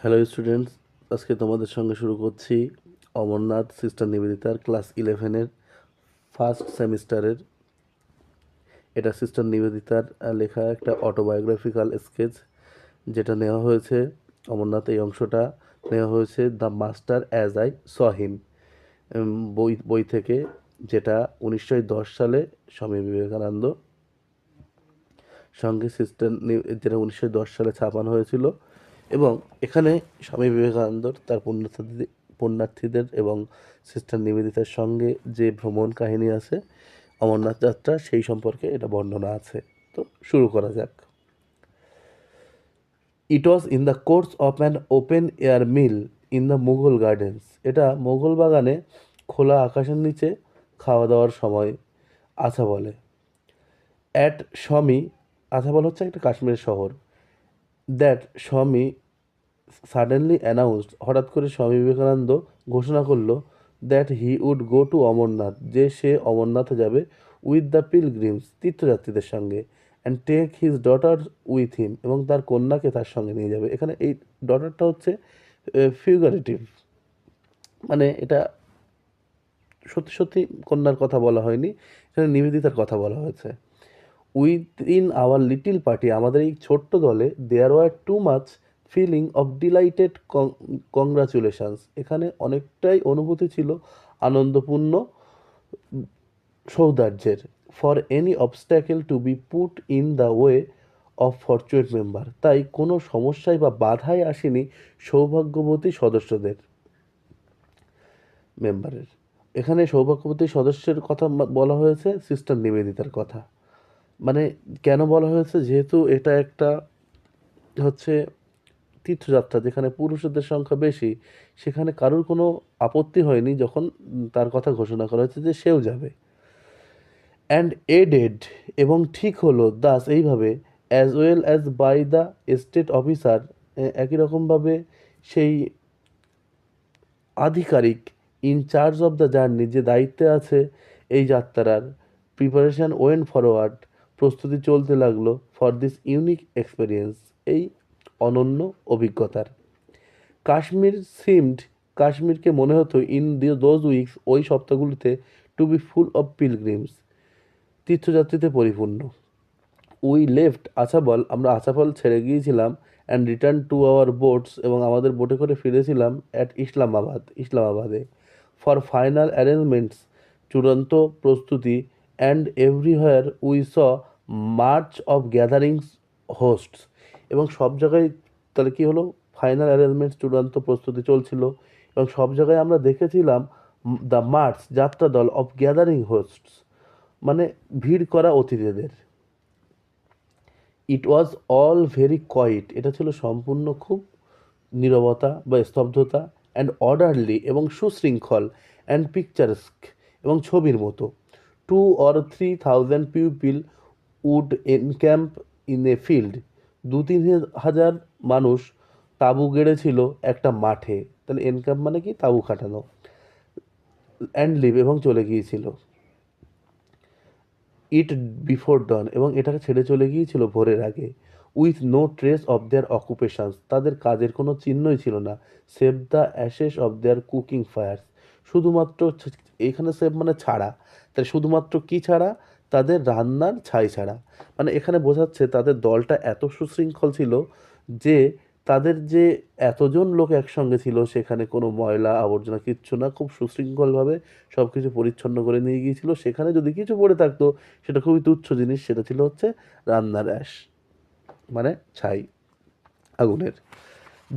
Hello students, আজকে তোমাদের সঙ্গে শুরু করছি অমরনাথ সিস্টার নিবেদিতার ক্লাস 11-এর ফার্স্ট সেমিস্টারের। এটা সিস্টার নিবেদিতার লেখা একটা অটোবায়োগ্রাফিক্যাল স্কেচ, যেটা নেওয়া হয়েছে অমরনাথ। এই অংশটা নেওয়া হয়েছে the master as I saw him বই থেকে, যেটা 1910 সালে স্বামী বিবেকানন্দ সঙ্গে যেটা 1910 সালে ছাপানো হয়েছিল। এবং এখানে স্বামী বিবেকানন্দর তার পুণ্যার্থীদের এবং সিস্টার নিবেদিতার সঙ্গে যে ভ্রমণ কাহিনী আছে অমরনাথ যাত্রা, সেই সম্পর্কে এটা বর্ণনা আছে। তো শুরু করা যাক। It was in the course of an open air meal in the Mughal gardens. এটা মোগল বাগানে খোলা আকাশের নিচে খাওয়া দাওয়ার সময় আছা বলে। অ্যাট শমি, আথাবল হচ্ছে একটা কাশ্মীরের শহর। দ্যাট শমি সাডেনলি অ্যানাউন্সড, হঠাৎ করে স্বামী বিবেকানন্দ ঘোষণা করলো, that he would go to Amarnath, যে সে অমরনাথে যাবে, উইথ দ্য পিলগ্রিমস, তীর্থযাত্রীদের সঙ্গে, and take his daughter with him, এবং তার কন্যাকে তার সঙ্গে নিয়ে যাবে। এখানে এই ডটারটা হচ্ছে ফিগারেটিভ, মানে এটা সত্যি সত্যি কন্যার কথা বলা হয়নি, এখানে নিবেদিতার কথা বলা হয়েছে। উইদিন আওয়ার লিটিল পার্টি, আমাদের এই ছোট্ট দলে, there were too much feeling of delighted congratulations, এখানে অনেকটাই অনুভূতি ছিল আনন্দপূর্ণ সৌদার্যের। For any obstacle to be put in the way of fortunate member, তাই কোনো সমস্যায় বা বাধাই আসেনি সৌভাগ্যবতী সদস্যদের, মেম্বারের। এখানে সৌভাগ্যবতী সদস্যের কথা বলা হয়েছে, সিস্টার নিবেদিতার কথা। মানে কেন বলা হয়েছে, যেহেতু এটা একটা হচ্ছে তীর্থযাত্রা যেখানে পুরুষদের সংখ্যা বেশি, সেখানে কারোর কোনো আপত্তি হয়নি যখন তার কথা ঘোষণা করা হয়েছে যে সেও যাবে। অ্যান্ড এডেড, এবং ঠিক হলো দাস, এইভাবে, as well as by the estate officer, একই রকমভাবে সেই আধিকারিক in charge of the journey, যে দায়িত্বে আছে এই যাত্রার, প্রিপারেশন ওয়েন্ট ফরওয়ার্ড, প্রস্তুতি চলতে লাগলো, ফর দিস ইউনিক এক্সপিরিয়েন্স, এই অনন্য অভিজ্ঞতার। কাশ্মীর সিমড, কাশ্মীরকে মনে হতো, ইন দোজ উইকস, ওই সপ্তাহগুলিতে, to be full of pilgrims, তীর্থযাত্রীতে পরিপূর্ণ। উই লেফট আছাবল, আমরা আছাবল ছেড়ে গিয়েছিলাম, and return to our boats, এবং আমাদের বোটে করে ফিরেছিলাম, অ্যাট ইসলামাবাদে, ফর ফাইনাল অ্যারেঞ্জমেন্টস, চূড়ান্ত প্রস্তুতি, and everywhere we saw march of gatherings hosts, এবং সব জায়গায়, তাহলে কী হলো, ফাইনাল অ্যারেঞ্জমেন্টস, চূড়ান্ত প্রস্তুতি চলছিল, এবং সব জায়গায় আমরা দেখেছিলাম দ্য মার্চ, যাত্রা দল, অফ গ্যাদারিং হোস্টস, মানে ভিড় করা অতিথিদের। ইট ওয়াজ অল ভেরি কোয়াইট, এটা ছিল সম্পূর্ণ খুব নীরবতা বা স্তব্ধতা, অ্যান্ড অর্ডারলি, এবং সুশৃঙ্খল, অ্যান্ড পিকচারস্ক, এবং ছবির মতো। 2 or 3 thousand pupil would encamp in a field, 2-3 হাজার মানুষ তাঁবু গেড়েছিল একটা মাঠে, তাহলে এনক্যাম্প মানে কি, তাঁবু খাটানো, অ্যান্ড লিভ, এবং চলে গিয়েছিল। ইট বিফোর ডন, এবং এটাকে ছেড়ে চলে গিয়েছিল ভোরের আগে। With no trace of their occupations, তাদের কাজের কোনো চিহ্নই ছিল না। Save the ashes of their cooking fires, শুধুমাত্র এখানে সেভ মানে ছাড়া, তাই শুধুমাত্র কি ছাড়া, তাদের রান্নার ছাই ছাড়া। মানে এখানে বোঝাচ্ছে তাদের দলটা এত সুশৃঙ্খল ছিল যে তাদের যে এতজন লোক একসঙ্গে ছিল, সেখানে কোনো ময়লা আবর্জনা কিচ্ছু না, খুব সুশৃঙ্খলভাবে সব কিছু পরিচ্ছন্ন করে নিয়ে গিয়েছিল। সেখানে যদি কিছু পড়ে থাকতো, সেটা খুবই তুচ্ছ জিনিস, সেটা ছিল হচ্ছে রান্নার অ্যাশ, মানে ছাই আগুনের।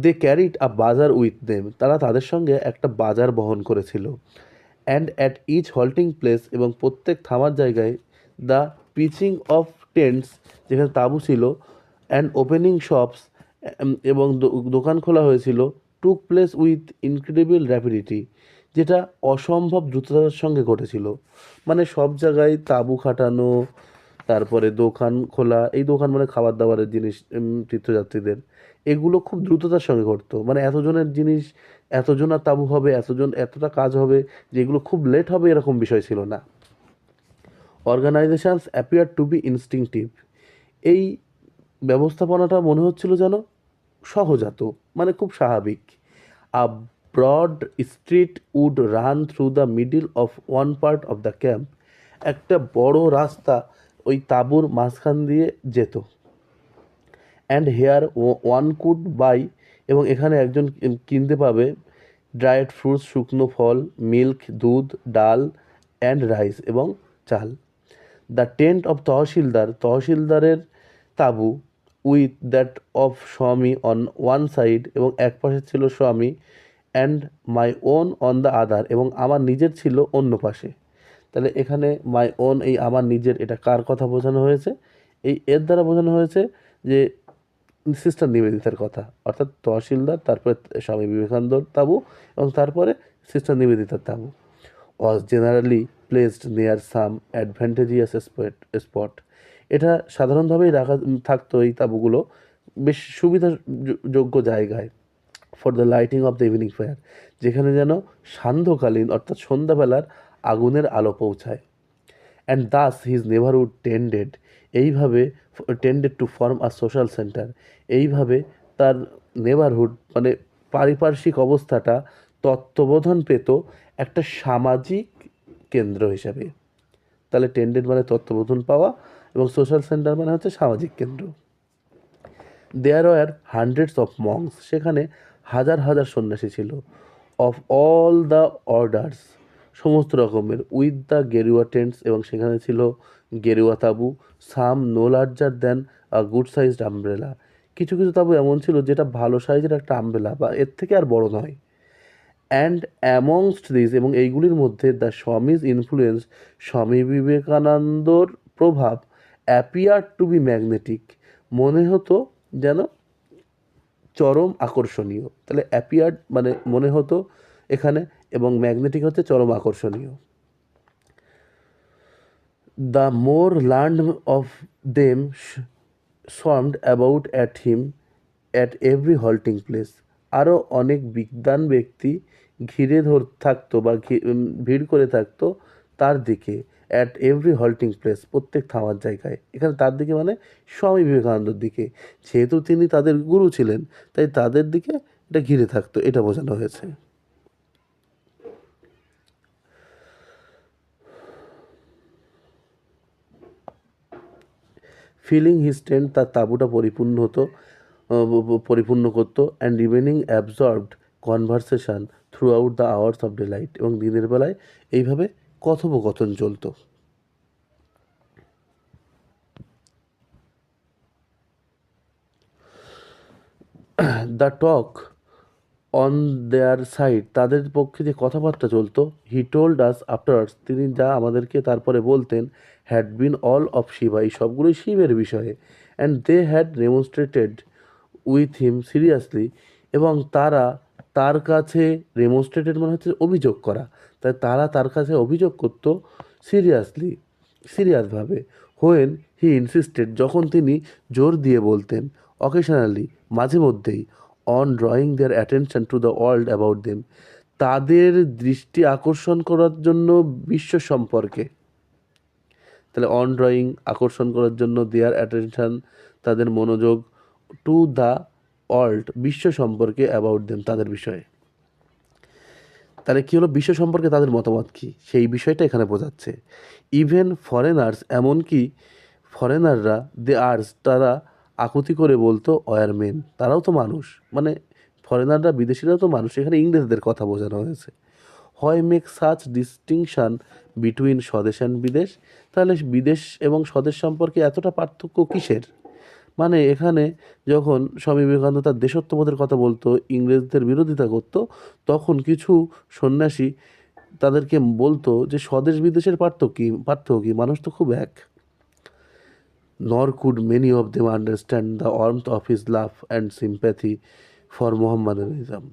দে ক্যারিড আ বাজার উইথ দেম, তারা তাদের সঙ্গে একটা বাজার বহন করেছিল। And at each halting place, এবং প্রত্যেক থামার জায়গায়, দ্য পিচিং অফ টেন্টস, যেখানে তাঁবু ছিল, অ্যান্ড ওপেনিং শপস, এবং দোকান খোলা হয়েছিল, টুক প্লেস উইথ ইনক্রেডিবল র্যাপিডিটি, যেটা অসম্ভব দ্রুততার সঙ্গে ঘটেছিল। মানে সব জায়গায় তাঁবু খাটানো, তারপরে দোকান খোলা, এই দোকান মানে খাবার দাবারের জিনিস, তীর্থযাত্রীদের, এগুলো খুব দ্রুততার সঙ্গে ঘটতো। মানে এতজনের জিনিস, এতজনের তাঁবু হবে, এতটা কাজ হবে, যেগুলো খুব লেট হবে, এরকম বিষয় ছিল না। Organisations appear to be instinctive, এই ব্যবস্থাপনাটা মনে হচ্ছিল যেন সহজাত, মানে খুব স্বাভাবিক। A broad street would run through the middle of one part of the camp. একটা বড় রাস্তা ওই তাঁবুর মাঝখান দিয়ে যেত। And here one could buy, এবং এখানে একজন কিনতে পাবে ড্রাইড ফ্রুটস, শুকনো ফল, মিল্ক, দুধ, ডাল অ্যান্ড রাইস, এবং চাল। দ্য টেন্ট অফ তহসিলদার, তহসিলদারের তাঁবু, উইথ দ্যাট অফ স্বামী অন ওয়ান সাইড, এবং এক পাশে ছিল স্বামী, and my own on the other, এবং আমার নিজের ছিল অন্য পাশে। তাহলে এখানে মাই ওন, এই আমার নিজের, এটা কার কথা বোঝানো হয়েছে? এর দ্বারা বোঝানো হয়েছে যে সিস্টার নিবেদিতার কথা, অর্থাৎ তহসিলদার, তারপরে স্বামী বিবেকানন্দর তাঁবু, এবং তারপরে সিস্টার নিবেদিতার তাঁবু। Was generally placed near some advantageous spot. এটা সাধারণভাবেই রাখা থাকতো এই তাঁবুগুলো বেশ সুবিধাযোগ্য জায়গায়। For the lighting of the evening fire, যেখানে যেন সান্ধ্যকালীন অর্থাৎ সন্ধ্যাবেলার আগুনের আলো পৌঁছায়। And thus his neighbourhood tended, এইভাবে tended to form a social centre, এইভাবে তার নেবারহুড মানে পারিপার্শ্বিক অবস্থাটা তত্ত্ববোধন পেত একটা সামাজিক কেন্দ্র হিসাবে। তাহলে টেন্ডেড মানে তত্ত্ববোধন পাওয়া, এবং সোশ্যাল সেন্টার মানে হচ্ছে সামাজিক কেন্দ্র। There were hundreds of monks, সেখানে হাজার হাজার সন্ন্যাসী ছিল। অফ অল দ্য অর্ডার্স, সমস্ত রকমের। উইথ দ্য গেরুয়া টেন্টস, এবং সেখানে ছিল গেরুয়া তাঁবু। Some no larger than a good sized umbrella, কিছু কিছু তাঁবু এমন ছিল যেটা ভালো সাইজের একটা আমব্রেলা বা এর থেকে আর বড় নয়। অ্যান্ড অ্যামংস্ট দিস, এবং এইগুলির মধ্যে দ্য স্বামীজ ইনফ্লুয়েন্স, স্বামী বিবেকানন্দর প্রভাব, অ্যাপিয়ার টু বি ম্যাগনেটিক, মনে হতো যেন চরম আকর্ষণীয়। তাহলে অ্যাপিয়ার্ড মানে মনে হতো এখানে, এবং ম্যাগনেটিক হচ্ছে চরম আকর্ষণীয়। The more learn of them swarmed about at him at every halting place, আরও অনেক বিদ্বান ব্যক্তি ঘিরে থাকতো বা ভিড় করে থাকতো তার দিকে। অ্যাট এভরি হল্টিং প্লেস, প্রত্যেক থামার জায়গায়। এখানে তার দিকে মানে স্বামী বিবেকানন্দর দিকে, যেহেতু তিনি তাদের গুরু ছিলেন তাই তাদের দিকে এটা ঘিরে থাকতো, এটা বোঝানো হয়েছে। ফিলিং হিজ টেন্ট, তার তাঁবুটা পরিপূর্ণ হতো, পরিপূর্ণ করতো। And remaining absorbed conversation through out the hours off day light, এবং দিনের বেলায় এইভাবে কথোপকথন চলতো। The talk on their side, তাদের পক্ষে যে কথাবার্তা চলতো, হি টোল্ড আস আফটারওয়ার্ডস, তিনি যা আমাদেরকে তারপরে বলতেন, had been all of Shiva, এই সবগুলোই শিবের বিষয়ে। And they had demonstrated with him seriously, এবং তারা তার কাছে, ডেমনস্ট্রেটেড মানে হচ্ছে অভিযোগ করা, তাই তারা তার কাছে অভিযোগ করতো সিরিয়াসলি, সিরিয়াসভাবে। হোয়েন হি ইনসিস্টেড, যখন তিনি জোর দিয়ে বলতেন, অকেশনালি মাঝে মধ্যেই, on drawing their attention to the world about them, তাদের দৃষ্টি আকর্ষণ করার জন্য বিশ্ব সম্পর্কে। তাহলে অন ড্রয়িং আকর্ষণ করার জন্য, দেয়ার অ্যাটেনশন তাদের মনোযোগ, টু দ্য ওয়ার্ল্ড বিশ্ব সম্পর্কে, অ্যাবাউট দেম তাদের বিষয়ে। তাহলে কী হলো, বিশ্ব সম্পর্কে তাদের মতামত কী সেই বিষয়টা এখানে বোঝাচ্ছে। ইভেন ফরেনার্স, এমনকি ফরেনাররা, দে আর্স তারা আকুতি করে বলতো, ওয়ার মেন, তারাও তো মানুষ, মানে ফরেনাররা, বিদেশিরাও তো মানুষ, এখানে ইংরেজদের কথা বোঝানো হয়েছে। হয় মেক সাচ ডিস্টিংশন বিটুইন স্বদেশ অ্যান্ড বিদেশ, তাহলে বিদেশ এবং স্বদেশ সম্পর্কে এতটা পার্থক্য কিসের? মানে এখানে যখন স্বামী বিবেকানন্দ তার দেশত্ববোধের কথা বলতো, ইংরেজদের বিরোধিতা করতো, তখন কিছু সন্ন্যাসী তাদেরকে বলতো যে স্বদেশ বিদেশের পার্থক্য কি, মানুষ তো খুব এক। Nor could many of them understand the warmth of his love and sympathy for Mohammedanism,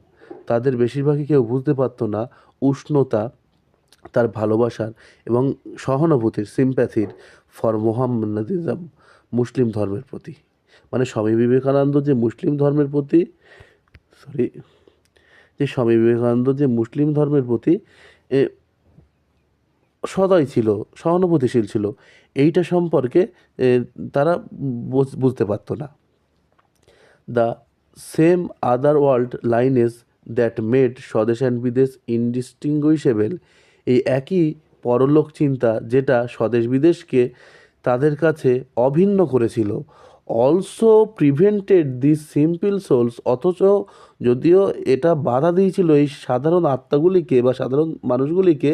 তাদের বেশিরভাগই কেউ বুঝতে পারতো না উষ্ণতা, তার ভালোবাসার এবং সহানুভূতির, সিম্প্যাথির, ফর মোহাম্মদানিজম, মুসলিম ধর্মের প্রতি। মানে স্বামী বিবেকানন্দ যে মুসলিম ধর্মের প্রতি, সরি, যে স্বামী বিবেকানন্দ যে মুসলিম ধর্মের প্রতি এ, সদয় ছিল, সহানুভূতিশীল ছিল, এইটা সম্পর্কে তারা বুঝতে পারতো না। The same আদারওয়ার্ল্ড Laneige that made স্বদেশ অ্যান্ড বিদেশ ইনডিস্টিংগুইশেবল, এই একই পরলোক চিন্তা যেটা স্বদেশ বিদেশকে তাদের কাছে অভিন্ন করেছিল, also prevented this simple souls, অথচ যদিও এটা বাধা দিয়েছিল এই সাধারণ আত্মাগুলিকে বা সাধারণ মানুষগুলিকে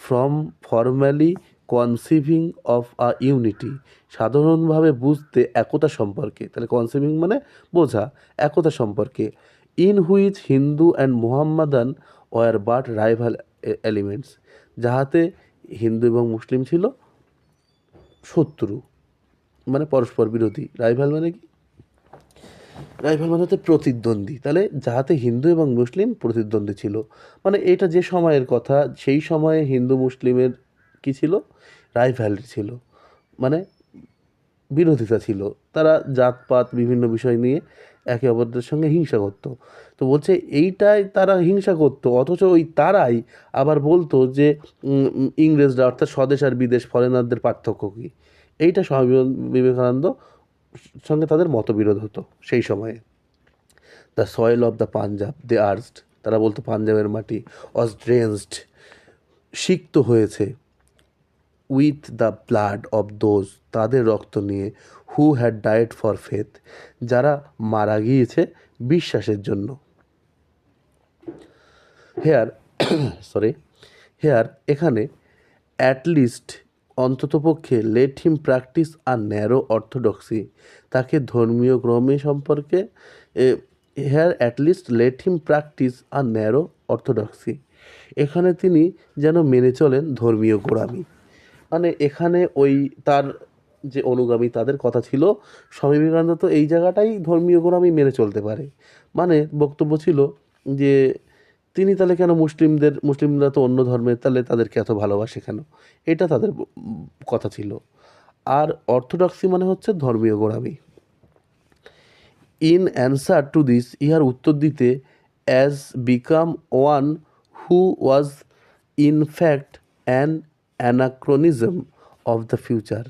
from formally conceiving of a unity, সাধারণভাবে বুঝতে একতা সম্পর্কে, তাহলে কনসিভিং মানে বোঝা, একতা সম্পর্কে, in which Hindu and Mohammedan were but rival elements, যাহাতে হিন্দু এবং মুসলিম ছিল শত্রু, মানে পরস্পর বিরোধী। রাইভাল মানে কি? রাইভাল মানে হচ্ছে প্রতিদ্বন্দ্বী, তাহলে যাহাতে হিন্দু এবং মুসলিম প্রতিদ্বন্দ্বী ছিল, মানে এটা যে সময়ের কথা, সেই সময়ে হিন্দু মুসলিমের কি ছিল? রাইভ্যালরি ছিল, মানে বিরোধিতা ছিল, তারা জাতপাত বিভিন্ন বিষয় নিয়ে একে অপরের সঙ্গে হিংসা করতো। তো বলছে এইটাই তারা হিংসা করতো, অথচ ওই তারাই আবার বলতো যে ইংরেজরা অর্থাৎ স্বদেশ আর বিদেশ ফরেনারদের পার্থক্য কী, এইটা স্বামী বিবেকানন্দ সঙ্গে তাদের মতবিরোধ হতো সেই সময়ে। The soil of the Punjab they urged, তারা বলতো পাঞ্জাবের মাটি ওয়াজ ড্রেন্সড, সিক্ত হয়েছে, with the blood of those, তাদের রক্ত নিয়ে, who had died for faith, যারা মারা গিয়েছে বিশ্বাসের জন্য। হেয়ার সরি হেয়ার এখানে অ্যাটলিস্ট অন্ততপক্ষে let him practise are narrow orthodoxy, তাকে ধর্মীয় ক্রমে সম্পর্কে here at least let him practise are narrow orthodoxy, এখানে তিনি যেন মেনে চলেন ধর্মীয় গোঁড়ামি, মানে এখানে ওই তার যে অনুগামী তাদের কথা ছিল স্বামী বিবেকানন্দ তো এই জায়গাটাই ধর্মীয় গোঁড়ামি মেনে চলতে পারে, মানে বক্তব্য ছিল যে তিনি তাহলে কেন মুসলিমরা তো অন্য ধর্মের, তাহলে তাদেরকে এত ভালোবাসে কেন, এটা তাদের কথা ছিল। আর অর্থোডক্সি মানে হচ্ছে ধর্মীয় গোঁড়ামি। ইন অ্যান্সার টু দিস, ইহার উত্তর দিতে, as become one who was in fact an anachronism of the future,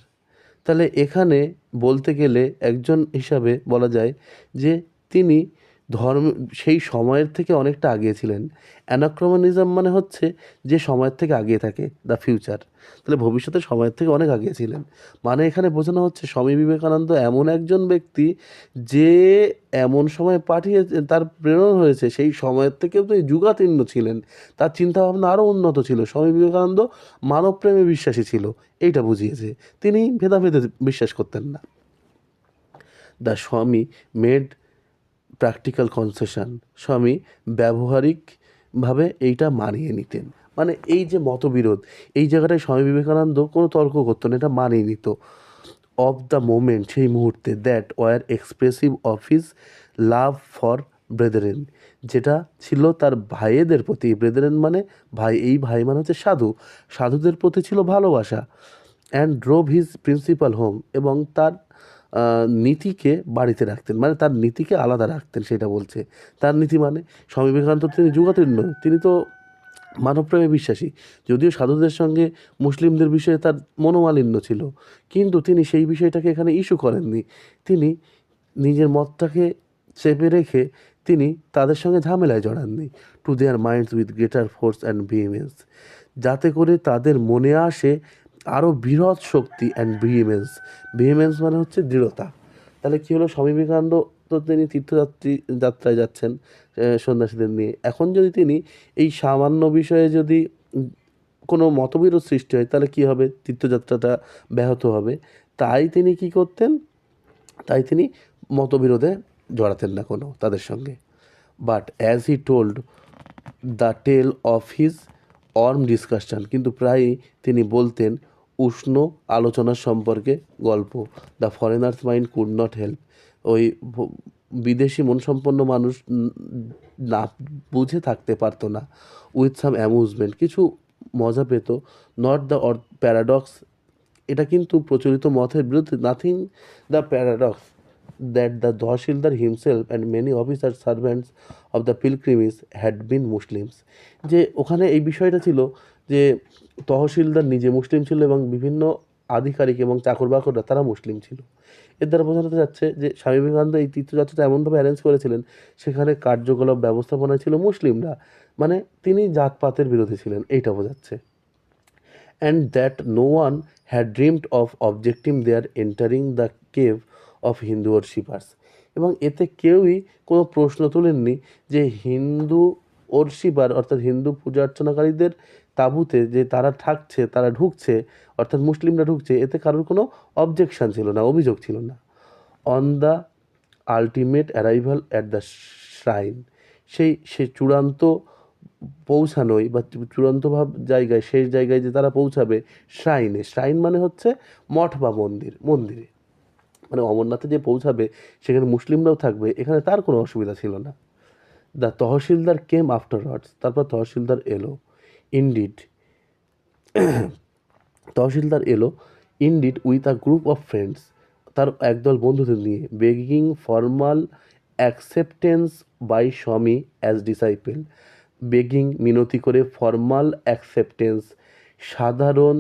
তাহলে এখানে বলতে গেলে একজন হিসাবে বলা যায় যে তিনি ধর্ম সেই সময়ের থেকে অনেকটা আগিয়ে ছিলেন। অ্যানাক্রোনিজম মানে হচ্ছে যে সময়ের থেকে আগিয়ে থাকে, দ্য ফিউচার, তাহলে ভবিষ্যতের সময়ের থেকে অনেক আগিয়ে ছিলেন, মানে এখানে বোঝানো হচ্ছে স্বামী বিবেকানন্দ এমন একজন ব্যক্তি যে এমন সময় পাঠিয়ে তার প্রেরণ হয়েছে, সেই সময়ের থেকেও তো যুগাতীর্ণ ছিলেন, তার চিন্তাভাবনা আরও উন্নত ছিল। স্বামী বিবেকানন্দ মানবপ্রেমে বিশ্বাসী ছিল, এইটা বুঝিয়েছে, তিনি ভেদাভেদে বিশ্বাস করতেন না। দ্য স্বামী মেড প্র্যাকটিক্যাল কনসেশন, স্বামী ব্যবহারিকভাবে এইটা মানিয়ে নিতেন, মানে এই যে মতবিরোধ, এই জায়গাটায় স্বামী বিবেকানন্দ কোনো তর্ক করতো না, এটা মানিয়ে নিত। অফ দ্য মোমেন্ট, সেই মুহূর্তে, that were expressive of his love for brethren, যেটা ছিল তার ভাইয়েদের প্রতি, ব্রেদারেন মানে ভাই, এই ভাই মানে হচ্ছে সাধু, সাধুদের প্রতি ছিল ভালোবাসা। And drove his principal home, এবং তার নীতিকে বাড়িতে রাখতেন, মানে তার নীতিকে আলাদা রাখতেন, সেটা বলছে। তার নীতি মানে স্বামী বিবেকানন্দ তিনি যুগাতীর্ণ, তিনি তো মানবপ্রেমে বিশ্বাসী, যদিও সাধুদের সঙ্গে মুসলিমদের বিষয়ে তার মনোমালিন্য ছিল, কিন্তু তিনি সেই বিষয়টাকে এখানে ইস্যু করেননি, তিনি নিজের মতটাকে চেপে রেখে তিনি তাদের সঙ্গে ঝামেলায় জড়াননি। To their minds with greater force and vehemence, যাতে করে তাদের মনে আসে আরও বৃহৎ শক্তি অ্যান্ড ভিহেমেন্স, ভিহেমেন্স মানে হচ্ছে দৃঢ়তা। তাহলে কী হলো, স্বামী বিবেকানন্দ তো তিনি যাত্রায় যাচ্ছেন সন্ন্যাসীদের নিয়ে, এখন যদি তিনি এই সামান্য বিষয়ে যদি কোনো মতবিরোধ সৃষ্টি হয়, তাহলে কী হবে, তীর্থযাত্রাটা ব্যাহত হবে, তাই তিনি কী করতেন, তাই তিনি মতবিরোধে জড়াতেন না কোনো তাদের সঙ্গে। But as he told the tale of his warm discussion, কিন্তু প্রায়ই তিনি বলতেন উষ্ণ আলোচনার সম্পর্কে গল্প। The foreigner's mind could not help, ওই বিদেশি মনসম্পন্ন মানুষ না বুঝে থাকতে পারতো না। উইথ সাম অ্যামিউজমেন্ট, কিছু মজা পেত। নট দ্য প্যারাডক্স, এটা কিন্তু প্রচলিত মতের বিরুদ্ধে, nothing the paradox that the তহসিলদার himself and many officer servants of the pilgrimage had been Muslims, যে ওখানে এই বিষয়টা ছিল যে তহসিলদার নিজে মুসলিম ছিল এবং বিভিন্ন আধিকারিক এবং চাকর-বাকররা তারা মুসলিম ছিল। এর দ্বারা বোঝানো যাচ্ছে যে স্বামী বিবেকানন্দ এই তীর্থযাত্রাটা এমনভাবে অ্যারেঞ্জ করেছিলেন, সেখানে কার্যকলাপ ব্যবস্থাপনায় ছিল মুসলিমরা। মানে তিনি জাতপাতের বিরোধী ছিলেন, এইটা বোঝাচ্ছে। And that no one had dreamed of objecting their entering the cave of Hindu worshippers. এবং এতে কেউই কোনো প্রশ্ন তোলেননি যে হিন্দু ওরশিপার অর্থাৎ হিন্দু পূজা অর্চনাকারীদের তাঁবুতে যে তারা থাকছে, তারা ঢুকছে, অর্থাৎ মুসলিমরা ঢুকছে, এতে কারোর কোনো অবজেকশন ছিল না, অভিযোগ ছিল না। On the ultimate arrival at the shrine, সে চূড়ান্ত পৌঁছানোই বা চূড়ান্ত জায়গায়, শেষ জায়গায় যে তারা পৌঁছাবে, শ্রাইনে, শ্রাইন মানে হচ্ছে মঠ বা মন্দিরে, মানে অমরনাথে যে পৌঁছাবে সেখানে মুসলিমরাও থাকবে, এখানে তার কোনো অসুবিধা ছিল না। দ্য তহসিলদার কেম আফটারওয়ার্ডস, তারপর তহসিলদার এলো। ইনডিড, তহসিলদার এলো indeed with a group of friends, তার একদল বন্ধুদের নিয়ে, বেগিং ফর্মাল অ্যাকসেপ্টেন্স বাই স্বামী অ্যাজ ডিসাইপেল, বেগিং মিনতি করে, ফর্মাল অ্যাকসেপ্টেন্স সাধারণ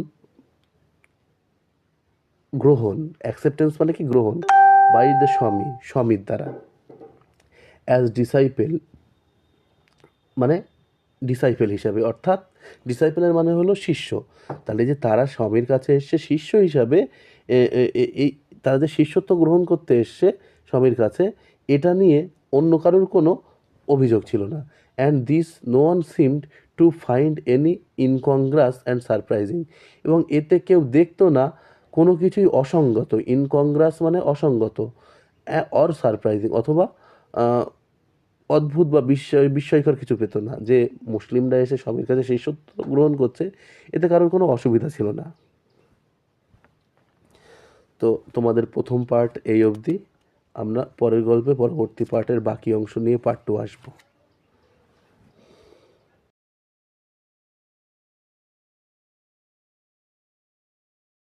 গ্রহণ, অ্যাকসেপ্টেন্স মানে কি গ্রহণ, বাই দ্য স্বামীর দ্বারা, অ্যাজ ডিসাইপেল মানে ডিসাইপেল হিসাবে, অর্থাৎ ডিসাইপেলের মানে হলো শিষ্য। তাহলে যে তারা স্বামীর কাছে এসছে শিষ্য হিসাবে, এই তারা যে শিষ্যত্ব গ্রহণ করতে এসছে স্বামীর কাছে, এটা নিয়ে অন্য কারোর কোনো অভিযোগ ছিল না। And this no one seemed to find any incongruous and surprising, এবং এতে কেউ দেখতো না কোনো কিছুই অসঙ্গত, ইনকংগ্রাস মানে অসঙ্গত, অর সারপ্রাইজিং অথবা অদ্ভুত বা বিস্ময়কর কিছু পেত না, যে মুসলিমরা এসে স্বামীর কাছে শিষ্যত্ব গ্রহণ করছে, এতে কারোর কোনো অসুবিধা ছিল না। তো তোমাদের প্রথম পার্ট এই অবধি। আমরা পরের গল্পে পরবর্তী পার্টের বাকি অংশ নিয়ে পার্ট 2 আসবো।